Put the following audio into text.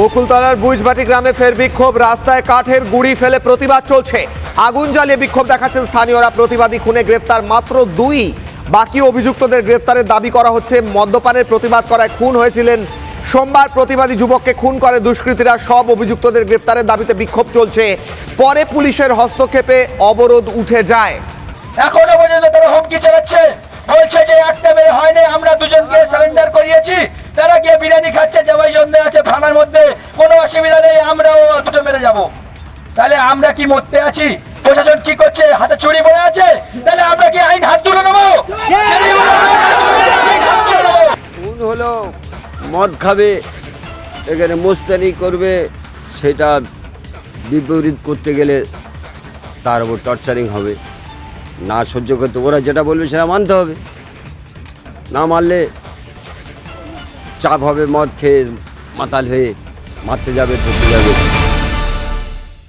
বকুলতলার বুইজবাটি গ্রামে ফের বিক্ষোভ। রাস্তায় কাঠের গুঁড়ি ফেলে প্রতিবাদ চলছে। আগুন জ্বালিয়ে বিক্ষোভ দেখাচ্ছেন স্থানীয়রা। প্রতিবাদী খুনে গ্রেফতার মাত্র 2। বাকি অভিযুক্তদের গ্রেফতারের দাবি করা হচ্ছে। মদ্যপানের প্রতিবাদ করায় খুন হয়েছিলেন সোমবার প্রতিবাদী যুবককে খুন করে দুষ্কৃতীরা। সব অভিযুক্তদের গ্রেফতারের দাবিতে বিক্ষোভ চলছে। পরে পুলিশের হস্তক্ষেপে অবরোধ উঠে যায়। এখনো পর্যন্ত তারা হুমকি চালাচ্ছে, বলছে যে একটা মেরে হয়নি, আমরা দুজনকে সারেন্ডার করিয়েছি। তারা গিয়ে বিরিয়ানি খাচ্ছে, জামাই জন্য আছে থানার মধ্যে, কোনো অসুবিধা নেই, আমরাও দুটো মেরে যাব। তাহলে আমরা কি মরতে আছি? প্রশাসন কি করছে? হাতে চুরি পড়ে আছে, তাহলে আমরা কি আইন হাত তুলে নেবো? খুন হলো, মদ খাবে, এখানে মোস্তানি করবে, সেটা বিপরীত করতে গেলে তার উপর টর্চারিং হবে। না সহ্য করতে, ওরা যেটা বলবে সেটা মানতে হবে। না মানলে চাপ হবে, মদ খেয়ে মাতাল হয়ে মারতে যাবে, ধরতে যাবে।